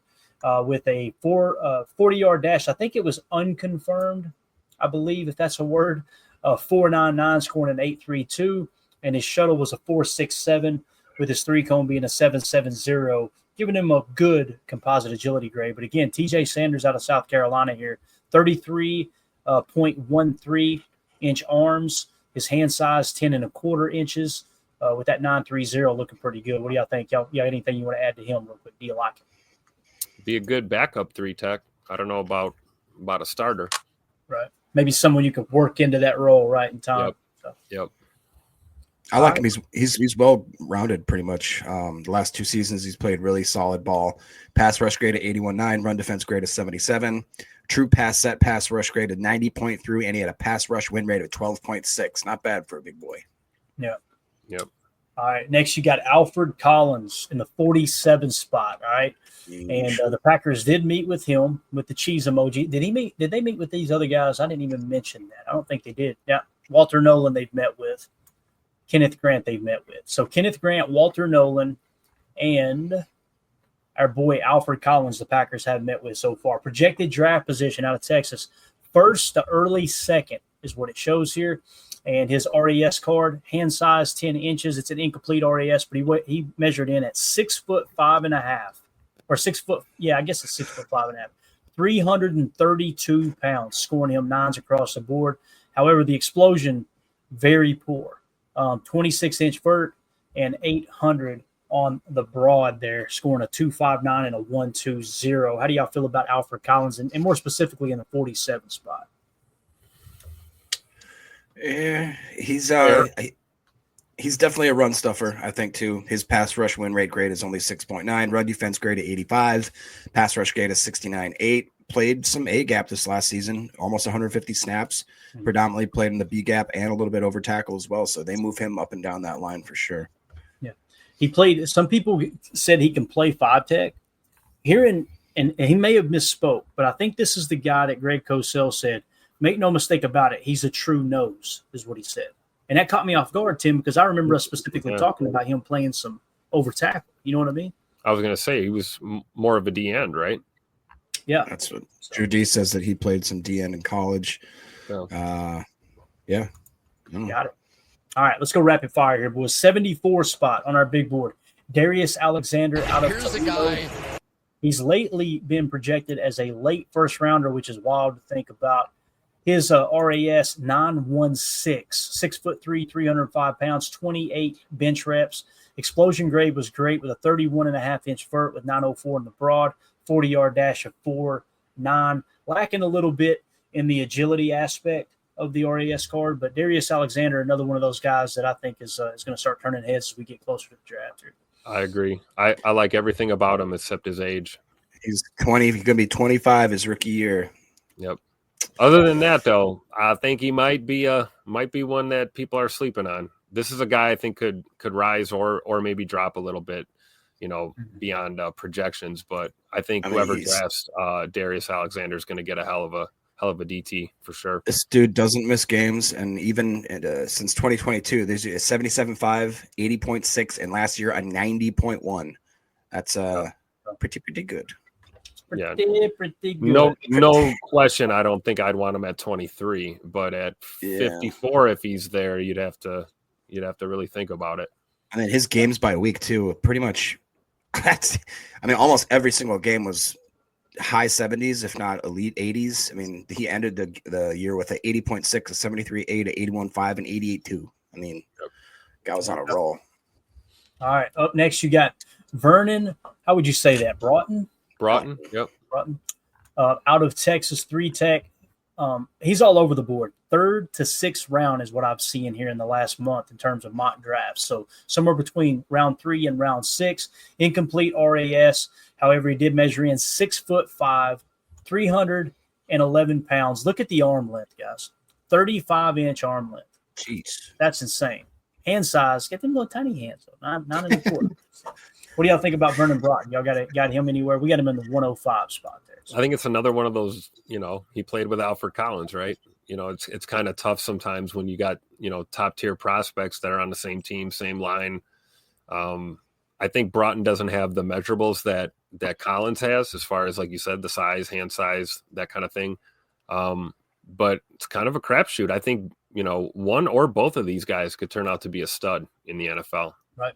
S2: with a 40-yard dash. I think it was unconfirmed, I believe, if that's a word. 4.99, scoring an 8.32, and his shuttle was a 4.67 with his 3-cone being a 7.70, giving him a good composite agility grade. But again, TJ Sanders out of South Carolina here, 33.13-inch arms. His hand size, 10.25 inches, with that 930 looking pretty good. What do y'all think? Y'all anything you want to add to him real quick? Do you like him?
S3: Be a good backup 3-tech. I don't know about a starter.
S2: Right. Maybe someone you could work into that role right in time.
S3: Yep.
S4: I like him. He's well rounded pretty much. The last 2 seasons he's played really solid ball. Pass rush grade of 81.9, run defense grade of 77, true pass set pass rush grade of 90.3, and he had a pass rush win rate of 12.6. Not bad for a big boy.
S2: Yep.
S3: All
S2: right. Next, you got Alfred Collins in the 47 spot. All right. And the Packers did meet with him with the cheese emoji. Did they meet with these other guys? I didn't even mention that. I don't think they did. Yeah. Walter Nolan they've met with. Kenneth Grant they've met with. So Kenneth Grant, Walter Nolan, and our boy Alfred Collins the Packers have met with so far. Projected draft position out of Texas, first to early second is what it shows here. And his RAS card, hand size 10 inches. It's an incomplete RAS, but he measured in at 6'5.5". or 6 foot. Yeah, I guess it's 6'5.5". 332 pounds, scoring him 9s across the board. However, the explosion, very poor. 26-inch vert and 800 on the broad there, scoring a 2.59 and a 1.20. How do y'all feel about Alfred Collins and more specifically in the 47 spot?
S4: Yeah, he's definitely a run stuffer, I think, too. His pass rush win rate grade is only 6.9. Run defense grade at 85. Pass rush grade is 69.8. Played some A gap this last season, almost 150 snaps. Predominantly played in the B gap and a little bit over tackle as well. So they move him up and down that line for sure.
S2: Yeah, he played. Some people said he can play 5 tech. And he may have misspoke, but I think this is the guy that Greg Cosell said, make no mistake about it, he's a true nose, is what he said. And that caught me off guard, Tim, because I remember us specifically talking about him playing some over tackle. You know what I mean?
S3: I was going to say he was more of a D end, right?
S2: Yeah.
S4: That's what Drew D says, that he played some D end in college.
S3: Yeah.
S4: Yeah.
S2: Got it. All right, let's go rapid fire here, boys. 74 spot on our big board. Darius Alexander out of Toledo. He's lately been projected as a late first rounder, which is wild to think about. His RAS 916, 6'3", 305 pounds, 28 bench reps. Explosion grade was great with a 31.5-inch vert with 904 in the broad, 40-yard dash of 4.9. Lacking a little bit in the agility aspect of the RAS card, but Darius Alexander, another one of those guys that I think is going to start turning heads as we get closer to the draft here.
S3: I agree. I like everything about him except his age.
S4: He's 20. He's going to be 25 his rookie year.
S3: Yep. Other than that, though, I think he might be one that people are sleeping on. This is a guy I think could rise or maybe drop a little bit, beyond projections. But I think whoever drafts Darius Alexander is going to get a hell of a DT for sure. This
S4: dude doesn't miss games, and even since 2022, there's a 77.5, 80.6, and last year a 90.1. That's pretty good.
S2: Pretty good.
S3: No question. I don't think I'd want him at 23, but at 54, if he's there, you'd have to really think about it.
S4: I mean, his games by week too, pretty much. Almost every single game was high 70s, if not elite 80s. I mean, he ended the year with an 80.6, a 73.8, a 81.5, and 88.2. I mean, guy was on a roll.
S2: All right, up next you got Vernon. How would you say that? Broughton.
S3: Yep.
S2: Broughton. Out of Texas, 3 tech. He's all over the board. 3rd to 6th round is what I've seen here in the last month in terms of mock drafts. So somewhere between round 3 and round 6. Incomplete RAS. However, he did measure in 6'5", 311 pounds. Look at the arm length, guys. 35-inch arm length.
S4: Jeez.
S2: That's insane. Hand size. Get them little tiny hands, though. 9.25. What do y'all think about Vernon Broughton? Y'all got him anywhere? We got him in the 105 spot there. So.
S3: I think it's another one of those, he played with Alfred Collins, right? It's kind of tough sometimes when you got, top tier prospects that are on the same team, same line. I think Broughton doesn't have the measurables that Collins has, as far as, like you said, the size, hand size, that kind of thing. But it's kind of a crapshoot. I think, one or both of these guys could turn out to be a stud in the NFL.
S2: Right.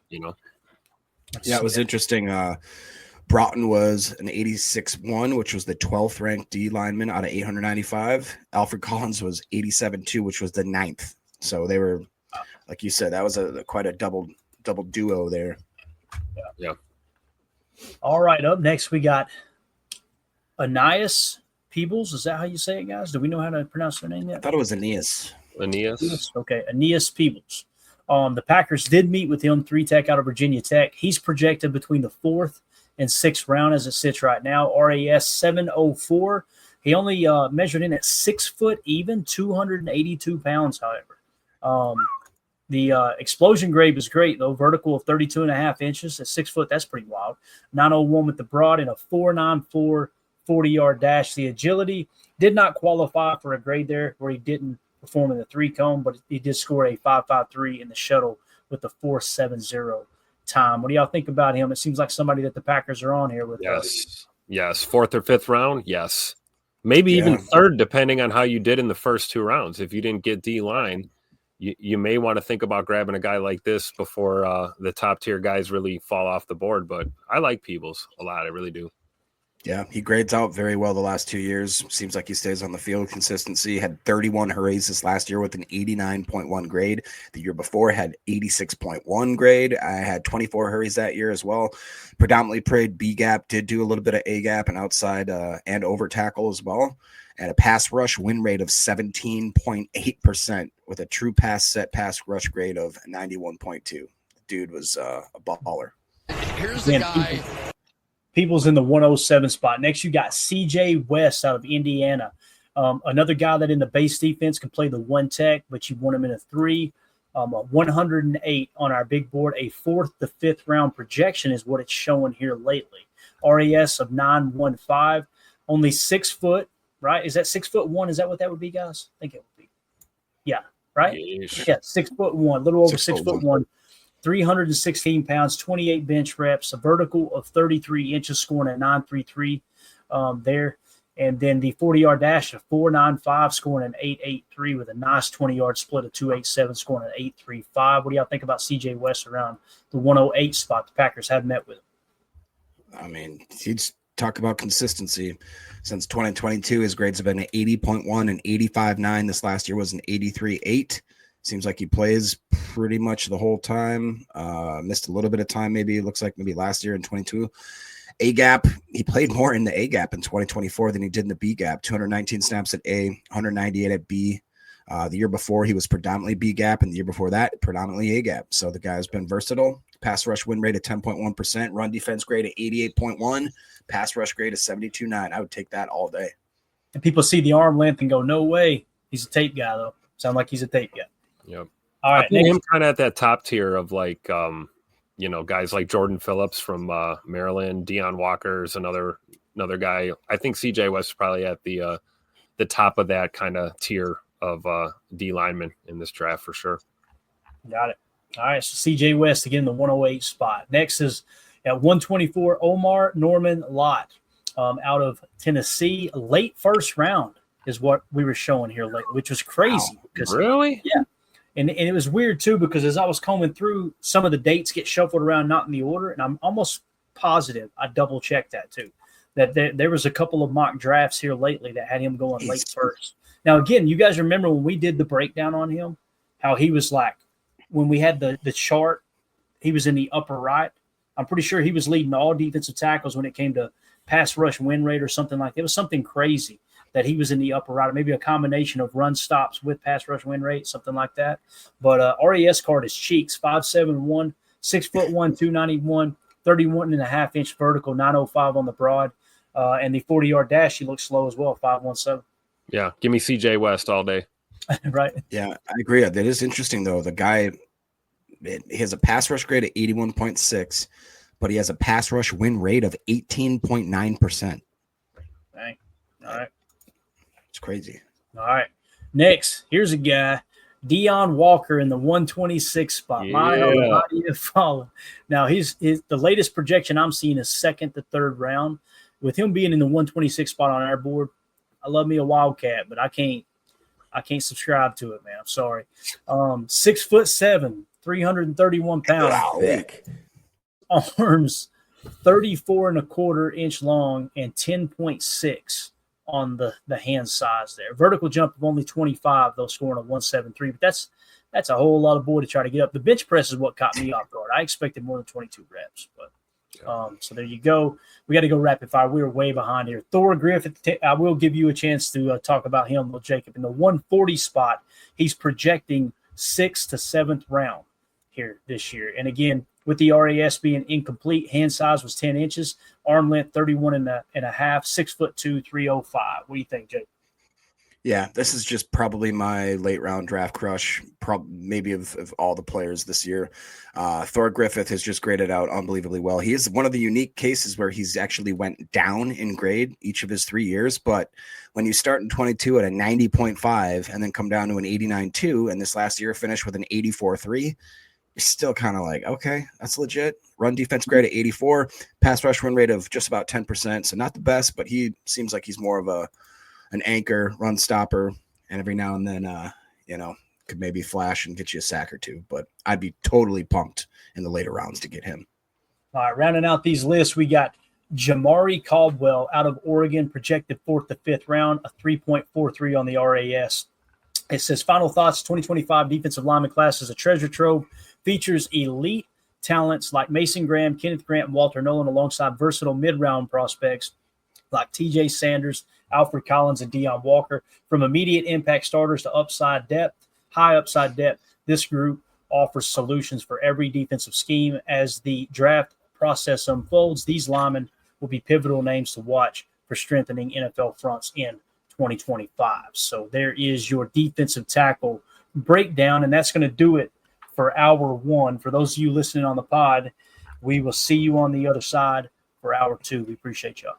S4: Yeah, it was interesting. Broughton was an 86.1, which was the 12th ranked D lineman out of 895. Alfred Collins was 87.2, which was the 9th. So they were, like you said, that was quite a double duo there.
S3: Yeah.
S2: All right, up next we got Aeneas Peebles. Is that how you say it, guys? Do we know how to pronounce their name yet?
S4: I thought it was Aeneas.
S2: Okay, Aeneas Peebles. The Packers did meet with him, 3 tech out of Virginia Tech. He's projected between the 4th and 6th round as it sits right now. RAS 704. He only measured in at 6 foot even, 282 pounds, however. The explosion grade was great, though. Vertical of 32.5 inches at 6 foot. That's pretty wild. 901 with the broad and a 4.94 40-yard dash. The agility did not qualify for a grade there where he didn't perform in the 3-cone, but he did score a 5.53 in the shuttle with the 4.70 time. What do y'all think about him? It seems like somebody that the Packers are on here with.
S3: Yes. 4th or 5th round. Yes. Maybe even 3rd, depending on how you did in the first 2 rounds. If you didn't get D line, you may want to think about grabbing a guy like this before the top tier guys really fall off the board. But I like Peebles a lot. I really do.
S4: Yeah, he grades out very well the last 2 years. Seems like he stays on the field. Consistency. Had 31 hurries this last year with an 89.1 grade. The year before had 86.1 grade. I had 24 hurries that year as well. Predominantly played B gap. Did do a little bit of A gap and outside and over tackle as well. And a pass rush win rate of 17.8% with a true pass rush grade of 91.2. Dude was a baller.
S8: Here's the guy.
S2: People's in the 107 spot. Next, you got CJ West out of Indiana. Another guy that in the base defense can play the one tech, but you want him in a 3. 108 on our big board. A 4th to 5th round projection is what it's showing here lately. RAS of 915. Only 6 foot, right? Is that 6'1"? Is that what that would be, guys? I think it would be. Yeah, right?
S3: Yeesh.
S2: Yeah, 6'1", a little over
S4: 6'1".
S2: 6'1". 316 pounds, 28 bench reps, a vertical of 33 inches, scoring a 9.33 there. And then the 40-yard dash of 4.95, scoring an 8.83 with a nice 20-yard split of 2.87, scoring an 8.35. What do y'all think about C.J. West around the 108 spot the Packers have met with him?
S4: I mean, he'd talk about consistency. Since 2022, his grades have been an 80.1 and 85.9. This last year was an 83.8. Seems like he plays pretty much the whole time. Missed a little bit of time, maybe. It looks like maybe last year in 22. A gap, he played more in the A gap in 2024 than he did in the B gap. 219 snaps at A, 198 at B. The year before, he was predominantly B gap, and the year before that, predominantly A gap. So the guy's been versatile. Pass rush win rate of 10.1%, run defense grade of 88.1, pass rush grade of 72.9. I would take that all day.
S2: And people see the arm length and go, no way. He's a tape guy, though. Sound like he's a tape guy.
S3: Yep.
S2: All right.
S3: I think him kind of at that top tier of like, guys like Jordan Phillips from Maryland, Deion Walker is another guy. I think CJ West is probably at the top of that kind of tier of D linemen in this draft for sure.
S2: Got it. All right. So CJ West again, the 108 spot. Next is at 124, Omar Norman Lott out of Tennessee. Late first round is what we were showing here lately, which was crazy.
S3: Wow. Really?
S2: Yeah. And it was weird, too, because as I was combing through, some of the dates get shuffled around, not in the order. And I'm almost positive, I double-checked that, too, that there was a couple of mock drafts here lately that had him going late first. Now, again, you guys remember when we did the breakdown on him, how he was like, when we had the chart, he was in the upper right. I'm pretty sure he was leading all defensive tackles when it came to pass rush win rate or something like that. It was something crazy that he was in the upper right, maybe a combination of run stops with pass rush win rate, something like that. But RAS card is Cheeks, 5'7", 6'1", 291, 31.5-inch vertical, 905 on the broad. And the 40-yard dash, he looks slow as well, 517.
S3: Yeah, give me CJ West all day.
S2: Right.
S4: Yeah, I agree. That is interesting, though. The guy, he has a pass rush grade of 81.6, but he has a pass rush win rate of 18.9%.
S2: Dang. All right.
S4: It's crazy.
S2: All right. Next, here's a guy, Deion Walker in the 126 spot.
S3: Yeah.
S2: Now, his the latest projection I'm seeing is 2nd to 3rd round. With him being in the 126 spot on our board, I love me a Wildcat, but I can't subscribe to it, man. I'm sorry. 6'7", 331 pounds.
S4: Thick.
S2: Arms 34.25-inch long and 10.6 on the hand size there. Vertical jump of only 25, though, scoring a 173. But that's a whole lot of boy to try to get up. The bench press is what caught me off guard. I expected more than 22 reps, but so there you go. We got to go rapid fire. We were way behind here. Thor Griffith, I will give you a chance to talk about him, Jacob. In the 140 spot, he's projecting 6th to 7th round here this year. And again, with the RAS being incomplete, hand size was 10 inches, arm length 31.5, 6'2", 305. What do you think, Jake?
S4: Yeah, this is just probably my late round draft crush, maybe of all the players this year. Thor Griffith has just graded out unbelievably well. He is one of the unique cases where he's actually went down in grade each of his 3 years. But when you start in 22 at a 90.5 and then come down to an 89.2, and this last year finished with an 84.3, you're still kind of like, okay, that's legit. Run defense grade at 84, pass rush win rate of just about 10%. So not the best, but he seems like he's more of an anchor, run stopper, and every now and then, could maybe flash and get you a sack or two. But I'd be totally pumped in the later rounds to get him.
S2: All right, rounding out these lists, we got Jamari Caldwell out of Oregon, projected 4th to 5th round, a 3.43 on the RAS. It says, final thoughts, 2025 defensive lineman class is a treasure trove, features elite talents like Mason Graham, Kenneth Grant, and Walter Nolan, alongside versatile mid-round prospects like TJ Sanders, Alfred Collins, and Deion Walker. From immediate impact starters to high upside depth, this group offers solutions for every defensive scheme. As the draft process unfolds, these linemen will be pivotal names to watch for strengthening NFL fronts in 2025. So there is your defensive tackle breakdown, and that's going to do it for hour one. For those of you listening on the pod, we will see you on the other side for hour two. We appreciate y'all.